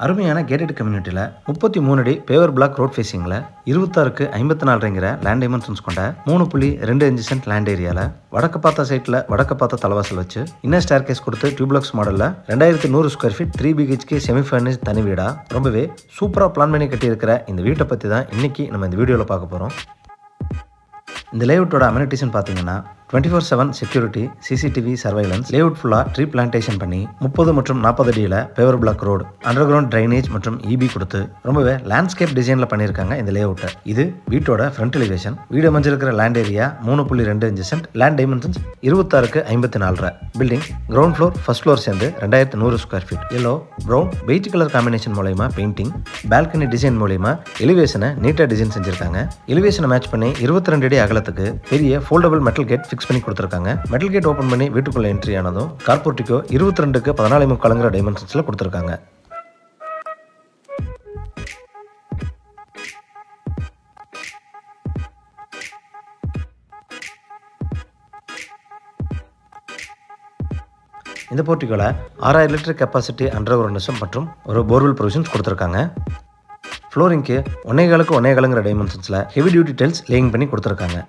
அருமையான கேட்டட் கம்யூனிட்டியில் 33 அடி பேவர் பிளாக் ரோட் ஃபேஸிங்கில் 26க்கு 54ங்கிற லேண்ட் டைமென்ஷன்ஸ் கொண்ட 3.25 சென்ட் லேண்ட் ஏரியாவில் வடக்கு பார்த்த சைட்டில் வடக்கு பார்த்த தலைவாசல் வச்சு இன்னர் ஸ்டேர் கேஸ் கொடுத்து டியூப்ளக்ஸ் மாடலில் 2100 square feet 3 BHK semi furnish தனி வீடா ரொம்பவே சூப்பராக பிளான் பண்ணி கட்டியிருக்கிற இந்த வீட்டை பற்றி தான் இன்றைக்கி நம்ம இந்த வீடியோவில் பார்க்க போகிறோம். இந்த லேஅவுட்டோட அமெனிட்டிஸ்ன்னு பார்த்தீங்கன்னா 24/7 செக்யூரிட்டி, சிசிடிவி சர்வைலன்ஸ், லேஅவுட் ஃபுல்லாக ட்ரீ பிளான்டேஷன் பண்ணி 30 மற்றும் 40 அடியில் paver block road, under ground drainage மற்றும் இபி கொடுத்து ரொம்பவே லேண்ட்ஸ்கேப் டிசைனில் பண்ணியிருக்காங்க இந்த லேஅவுட்டை. இது வீட்டோட ஃப்ரண்ட் எலிவேஷன். வீடு அமைஞ்சிருக்கிற land area 3.25 cent, land dimensions 26க்கு 54. Building ground floor first floor சேர்ந்து 2100 square feet. Yellow brown beige colour combination மூலயமா பெயிண்டிங், பால்கனி டிசைன் மூலயமா எலிவேஷனை நீட்டாக டிசைன் செஞ்சிருக்காங்க. எலிவேஷனை மேட்ச் பண்ணி 22 அடி அகலத்துக்கு பெரிய ஃபோல்டபிள் மெட்டல் கேட் ஃபிக்ஸ் பண்ணி கொடுத்துருக்காங்க. மெட்டல் கேட் ஓப்பன் பண்ணி வீட்டுக்குள்ள என்ட்ரி ஆனதும் கார்போர்ட்டிக்கோ 22க்கு 14.75 டைமென்ஷன்ஸ்ல கொடுத்துருக்காங்க. இந்த போர்ட்டிக்கோல 6000 லிட்டர் கெப்பாசிட்டி அண்டர் கிரவுண்ட் மற்றும் ஒரு போர்வெல் ப்ரொவிஷன்ஸ் கொடுத்துருக்காங்க. ஃப்ளோரிங்க்கு 1.25க்கு 1.25 டைமென்ஷன்ஸ்ல ஹெவி டியூட்டி டைல்ஸ் லேயிங் பண்ணி கொடுத்துருக்காங்க.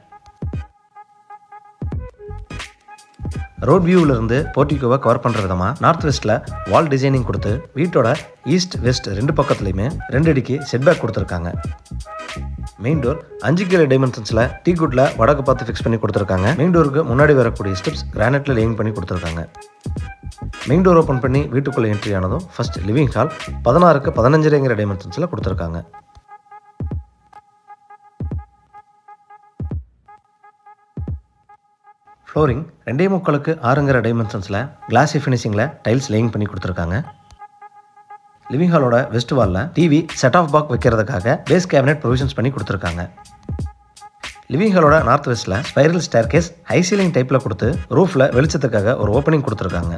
ரோட் வியூவில் இருந்து போர்ட்டிகோவை கவர் பண்ணுற விதமாக நார்த் வெஸ்ட்டில் வால் டிசைனிங் கொடுத்து வீட்டோட ஈஸ்ட் வெஸ்ட் 2 பக்கத்துலையுமே 2 அடிக்கு செட்பேக் கொடுத்துருக்காங்க. மெயின் டோர் 5 டைமென்ஷன்ஸில் டீக்குட்டில் வடக்கு பார்த்து ஃபிக்ஸ் பண்ணி கொடுத்துருக்காங்க. மெயின் டோருக்கு முன்னாடி வரக்கூடிய ஸ்டெப்ஸ் கிரானைட்டில் லேயிங் பண்ணி கொடுத்துருக்காங்க. மெயின் டோர் ஓப்பன் பண்ணி வீட்டுக்குள்ளே என்ட்ரி ஆனதும் ஃபர்ஸ்ட் லிவிங் ஹால் 16க்கு 15 டைமென்ஷன்ஸில் கொடுத்துருக்காங்க. ஃப்ளோரிங் 2.25க்கு 6 டைமென்ஷன்ஸில் கிளாசி ஃபினிஷிங்கில் டைல்ஸ் லேயிங் பண்ணி கொடுத்துருக்காங்க. லிவிங் ஹாலோட வெஸ்ட் வாலில் டிவி செட் ஆஃப் பாக் வைக்கிறதுக்காக பேஸ் கேபினெட் ப்ரொவிஷன்ஸ் பண்ணி கொடுத்துருக்காங்க. லிவிங் ஹாலோட நார்த் வெஸ்ட்டில் spiral staircase high ceiling டைப்பில் கொடுத்து ரூஃபில் வெளிச்சத்துக்காக ஒரு ஓப்பனிங் கொடுத்துருக்காங்க.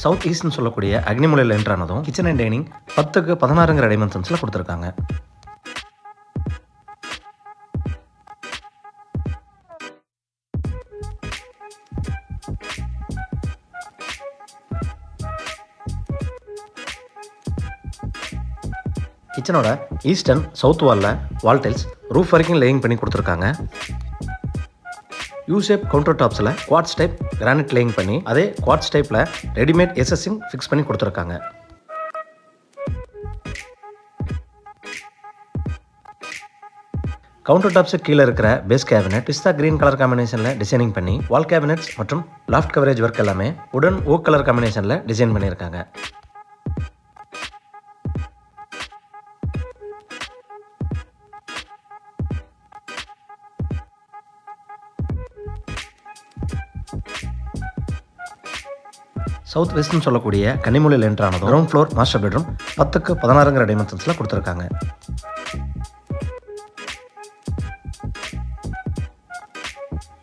சவுத் ஈஸ்ட்னு சொல்லக்கூடிய அக்னிமலையில் என்ட்ரானதும் கிச்சன் அண்ட் டைனிங் 10க்கு 16 டைமென்ஷன்ஸில் கொடுத்துருக்காங்க. கிச்சனோட ஈஸ்ட் அண்ட் சவுத் வாலில் வால் டைல்ஸ் ரூஃப் வரைக்கும் லேயிங் பண்ணி கொடுத்துருக்காங்க. யூ-ஷேப் கவுண்டர் டாப்ஸில் குவாட்ஸ் டைப் கிரானைட் லேயிங் பண்ணி அதே குவாட்ஸ் டைப்பில் ரெடிமேட் எஸ்எஸ்ஸிங் ஃபிக்ஸ் பண்ணி கொடுத்துருக்காங்க. கவுண்டர் டாப்ஸு கீழே இருக்கிற பேஸ் கேபினெட் பிஸ்தா கிரீன் கலர் காம்பினேஷனில் டிசைனிங் பண்ணி வால் கேபினெட்ஸ் மற்றும் லாஃப்ட் கவரேஜ் ஒர்க் எல்லாமே உடன் ஓக் கலர் காம்பினேஷனில் டிசைன் பண்ணியிருக்காங்க. சவுத் வெஸ்ட்னு சொல்லக்கூடிய கன்னிமூலையில் என்ட்ரானதும் கிரவுண்ட் ஃப்ளோர் மாஸ்டர் பெட்ரூம் 10க்கு 16 டைமென்ஷன்ஸில் கொடுத்துருக்காங்க.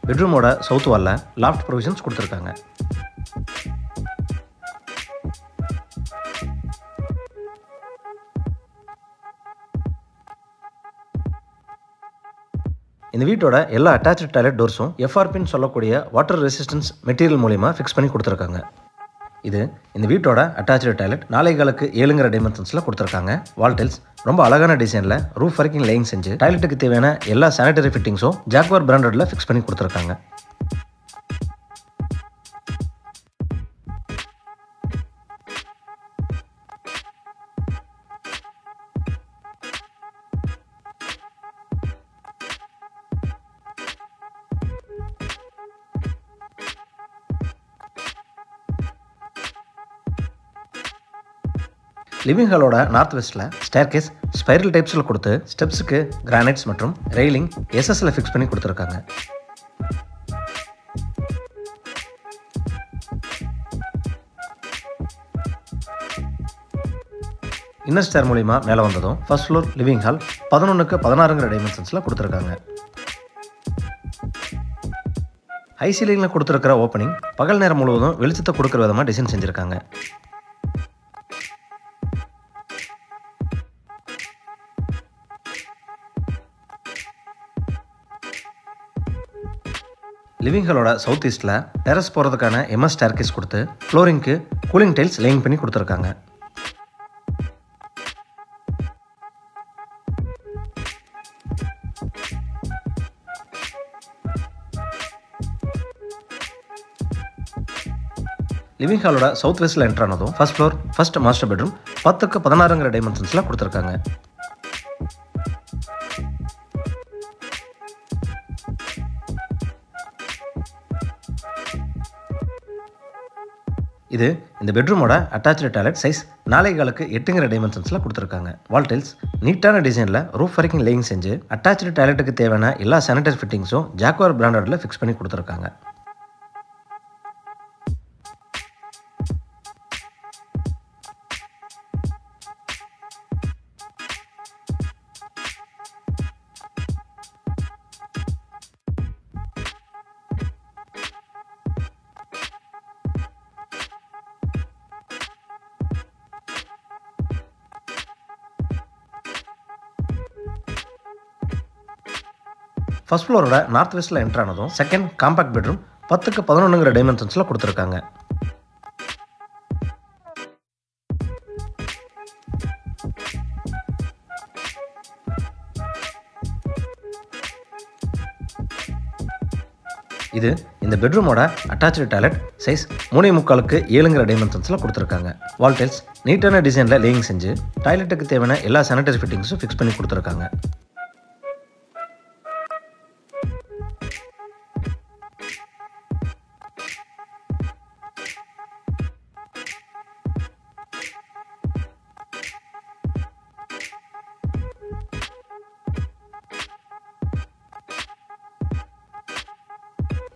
பெட்ரூமோட சவுத் வாலில் லாஃப்ட் ப்ரொவிஷன்ஸ் கொடுத்துருக்காங்க. இந்த வீட்டோட எல்லா அட்டாச்சு டாய்லெட் டோர்ஸும் எஃப்ஆர்பின்னு சொல்லக்கூடிய வாட்டர் ரெசிஸ்டன்ஸ் மெட்டீரியல் மூலிமா ஃபிக்ஸ் பண்ணி கொடுத்துருக்காங்க. இது இந்த வீட்டோட அட்டாச்சு டாய்லெட் 4.25க்கு 7 டைமென்ஷன்ஸில் கொடுத்துருக்காங்க. வால் டைல்ஸ் ரொம்ப அழகான டிசைனில் ரூஃப் வரைக்கும் லேயிங் செஞ்சு டாய்லெட்டுக்கு தேவையான எல்லா சானிட்டரி ஃபிட்டிங்ஸும் ஜாக்வார் பிராண்டடில் ஃபிக்ஸ் பண்ணி கொடுத்துருக்காங்க. லிவிங் ஹாலோட நார்த் வெஸ்ட்டில் ஸ்டேர் கேஸ் ஸ்பைரல் டைப்ஸில் கொடுத்து ஸ்டெப்ஸுக்கு கிரானைட்ஸ் மற்றும் ரெயிலிங் எஸ்எஸ்ல ஃபிக்ஸ் பண்ணி கொடுத்துருக்காங்க. இன்னர் ஸ்டேர் மூலிமா மேலே வந்ததும் ஃபர்ஸ்ட் ஃப்ளோர் லிவிங் ஹால் 11க்கு 16 டைமென்ஷன்ஸில் கொடுத்துருக்காங்க. ஹை சீலிங்கில் கொடுத்துருக்கிற ஓப்பனிங் பகல் நேரம் முழுவதும் வெளிச்சத்தை கொடுக்குற விதமாக டிசைன் செஞ்சுருக்காங்க. லிவிங் ஹாலோட சவுத் ஈஸ்ட்டில் டெரஸ் போகிறதுக்கான எம்எஸ் ஸ்டேர்கேஸ் கொடுத்து ஃப்ளோரிங்க்கு கூலிங் டைல்ஸ் லேயிங் பண்ணி கொடுத்துருக்காங்க. லிவிங் ஹாலோட சவுத் வெஸ்ட்டில் என்ட்ரு ஆனதும் first floor first master bedroom 10க்கு 16ங்கிற டைமென்ஷன்ஸில் கொடுத்துருக்காங்க. இது இந்த பெட்ரூமோட அட்டாச்சு டாய்லெட் சைஸ் 4.4க்கு 8ங்கிற டைமென்ஷன்ஸில் கொடுத்துருக்காங்க. வால் டைல்ஸ் நீட்டான டிசைனில் ரூஃப் வரைக்கும் லேயிங் செஞ்சு அட்டாச்சு டாய்லெட்டுக்கு தேவையான எல்லா சானிடரி ஃபிட்டிங்ஸும் ஜாக்வார் பிராண்டடில் ஃபிக்ஸ் பண்ணி கொடுத்துருக்காங்க. ஃபர்ஸ்ட் ஃப்ளோரோட நார்த் வெஸ்ட்டில் என்ட்ரு ஆனதும் செகண்ட் காம்பாக்ட் பெட்ரூம் 10க்கு 11ங்கிற டைமென்ஷன்ஸில் கொடுத்துருக்காங்க. இது இந்த பெட்ரூமோட அட்டாச்சு டாய்லெட் சைஸ் 3.25க்கு 7ங்கிற டைமென்ஷன்ஸில் கொடுத்துருக்காங்க. வால் டைல்ஸ் நீட்டான டிசைனில் லேயிங் செஞ்சு டாய்லெட்டுக்கு தேவையான எல்லா சானிடரி ஃபிட்டிங்ஸும் ஃபிக்ஸ் பண்ணி கொடுத்துருக்காங்க.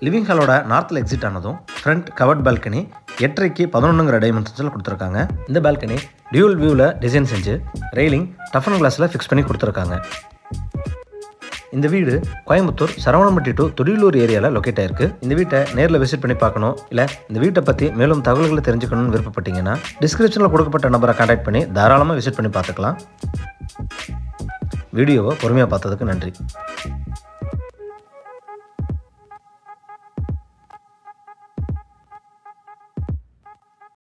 லிவிங் ஹாலோட நார்த்தில் எக்ஸிட் ஆனதும் ஃப்ரண்ட் கவர்ட் பால்கனி 8.5க்கு 11ங்கிற டைமென்ஷன்ஸில் கொடுத்துருக்காங்க. இந்த பால்கனி டியூல் வியூவில் டிசைன் செஞ்சு ரெயிலிங் டஃபன் கிளாஸில் ஃபிக்ஸ் பண்ணி கொடுத்துருக்காங்க. இந்த வீடு கோயம்புத்தூர் சரவணம்பட்டி டு துடியலூர் ஏரியாவில் லொக்கேட் ஆயிருக்கு. இந்த வீட்டை நேரில் விசிட் பண்ணி பார்க்கணும், இல்லை இந்த வீட்டை பற்றி மேலும் தகவல்களை தெரிஞ்சுக்கணும்னு விருப்பப்பட்டீங்கன்னா டிஸ்கிரிப்ஷனில் கொடுக்கப்பட்ட நம்பரை கான்டாக்ட் பண்ணி தாராளமாக விசிட் பண்ணி பார்த்துக்கலாம். வீடியோவை பொறுமையாக பார்த்ததுக்கு நன்றி.